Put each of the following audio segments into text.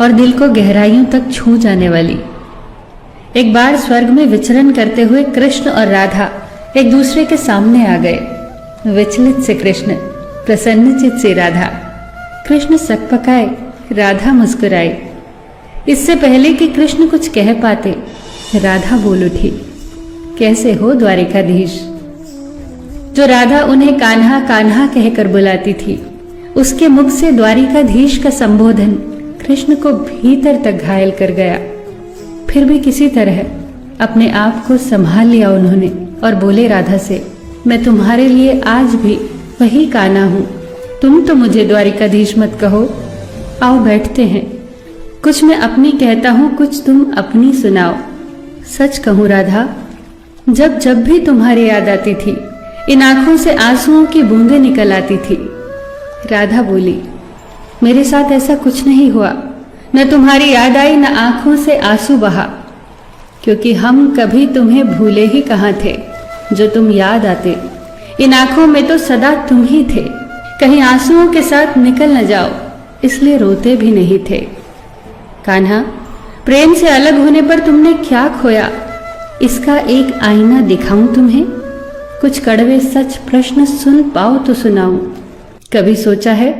और दिल को गहराइयों तक छू जाने वाली। एक बार स्वर्ग में विचरण करते हुए कृष्ण और राधा एक दूसरे के सामने आ गए। विचलित से कृष्ण, प्रसन्नचित से राधा। कृष्ण सकपकाए, राधा मुस्कुराई। इससे पहले कि कृष्ण कुछ कह पाते, राधा बोल उठी, कैसे हो द्वारिकाधीश। जो राधा उन्हें कान्हा कान्हा कहकर बुलाती थी, उसके मुख से द्वारिकाधीश का संबोधन कृष्ण को भीतर तक घायल कर गया। फिर भी किसी तरह अपने आप को संभाल लिया उन्होंने और बोले राधा से, मैं तुम्हारे लिए आज भी वही कान्हा हूं। तुम तो मुझे द्वारिकाधीश मत कहो। आओ बैठते हैं। कुछ मैं अपनी कहता हूं, कुछ तुम अपनी सुनाओ। सच कहूं राधा, जब जब भी तुम्हारी याद आती थी, इन आंखों से आंसुओं की बूंदें निकल आती थी। राधा बोली, मेरे साथ ऐसा कुछ नहीं हुआ। न तुम्हारी याद आई, न आंखों से आंसू बहा, क्योंकि हम कभी तुम्हें भूले ही कहाँ थे। जो तुम याद आते, इन आंखों में तो सदा तुम ही थे। कहीं आंसुओं के साथ निकल न जाओ, इसलिए रोते भी नहीं थे। कान्हा, प्रेम से अलग होने पर तुमने क्या खोया, इसका एक आईना दिखाऊं तुम्हें। कुछ कड़वे सच प्रश्न सुन पाओ तो सुनाऊं। कभी सोचा है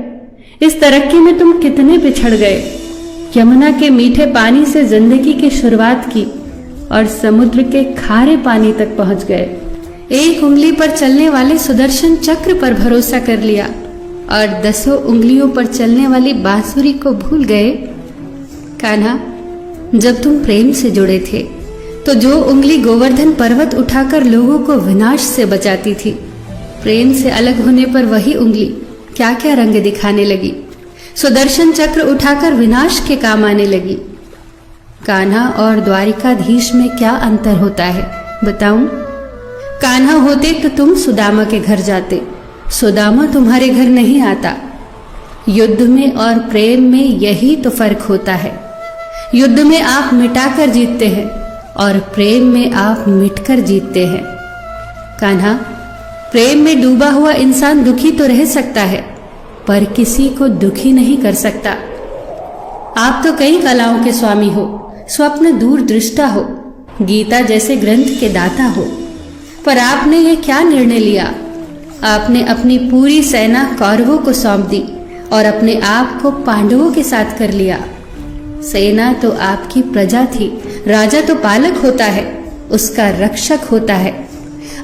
इस तरक्की में तुम कितने पिछड़ गए। यमुना के मीठे पानी से जिंदगी की शुरुआत की और समुद्र के खारे पानी तक पहुंच गए। एक उंगली पर चलने वाले सुदर्शन चक्र पर भरोसा कर लिया और 10 उंगलियों पर चलने वाली बांसुरी को भूल गए। कान्हा, जब तुम प्रेम से जुड़े थे तो जो उंगली गोवर्धन पर्वत उठाकर लोगों को विनाश से बचाती थी, प्रेम से अलग होने पर वही उंगली क्या क्या रंग दिखाने लगी। सुदर्शन चक्र उठाकर विनाश के काम आने लगी। कान्हा और द्वारिकाधीश में क्या अंतर होता है बताऊं? कान्हा होते तो तुम सुदामा के घर जाते, सुदामा तुम्हारे घर नहीं आता। युद्ध में और प्रेम में यही तो फर्क होता है। युद्ध में आप मिटाकर जीतते हैं और प्रेम में आप मिटकर जीतते हैं। कान्हा, प्रेम में डूबा हुआ इंसान दुखी तो रह सकता है, पर किसी को दुखी नहीं कर सकता। आप तो कई कलाओं के स्वामी हो, स्वप्न दूरदृष्टा हो, गीता जैसे ग्रंथ के दाता हो, पर आपने ये क्या निर्णय लिया? आपने अपनी पूरी सेना कौरवों को सौंप दी और अपने आप को पांडवों के साथ कर लिया। सेना तो आपकी प्रजा थी, राजा तो पालक होता है, उसका रक्षक होता है।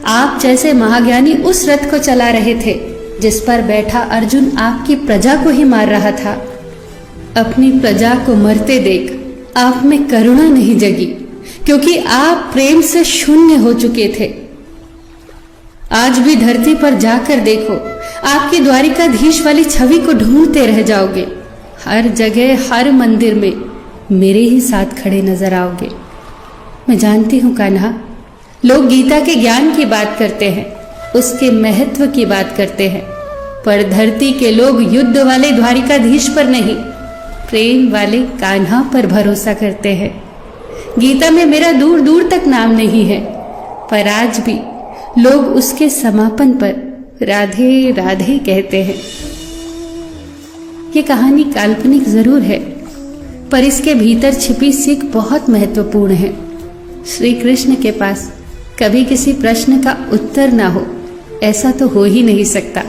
आप जैसे महाज्ञानी उस रथ को चला रहे थे जिस पर बैठा अर्जुन आपकी प्रजा को ही मार रहा था। अपनी प्रजा को मरते देख आप में करुणा नहीं जगी, क्योंकि आप प्रेम से शून्य हो चुके थे। आज भी धरती पर जाकर देखो, आपकी द्वारिकाधीश वाली छवि को ढूंढते रह जाओगे। हर जगह, हर मंदिर में मेरे ही साथ खड़े नजर आओगे। मैं जानती हूं कान्हा, लोग गीता के ज्ञान की बात करते हैं, उसके महत्व की बात करते हैं, पर धरती के लोग युद्ध वाले द्वारिकाधीश पर नहीं, प्रेम वाले कान्हा पर भरोसा करते हैं। गीता में मेरा दूर दूर तक नाम नहीं है, पर आज भी लोग उसके समापन पर राधे राधे कहते हैं। ये कहानी काल्पनिक जरूर है, पर इसके भीतर छिपी सीख बहुत महत्वपूर्ण है। श्री कृष्ण के पास कभी किसी प्रश्न का उत्तर ना हो, ऐसा तो हो ही नहीं सकता,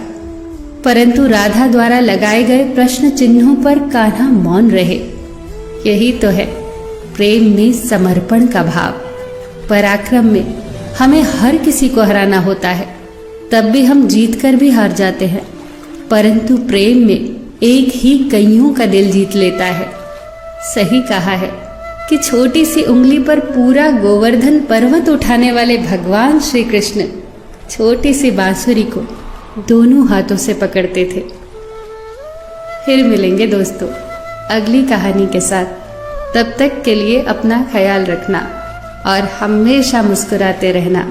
परंतु राधा द्वारा लगाए गए प्रश्न चिन्हों पर कान्हा मौन रहे। यही तो है प्रेम में समर्पण का भाव। पराक्रम में हमें हर किसी को हराना होता है, तब भी हम जीत कर भी हार जाते हैं, परंतु प्रेम में एक ही कईयों का दिल जीत लेता है। सही कहा है कि छोटी सी उंगली पर पूरा गोवर्धन पर्वत उठाने वाले भगवान श्री कृष्ण छोटी सी बांसुरी को दोनों हाथों से पकड़ते थे। फिर मिलेंगे दोस्तों अगली कहानी के साथ। तब तक के लिए अपना ख्याल रखना और हमेशा मुस्कुराते रहना।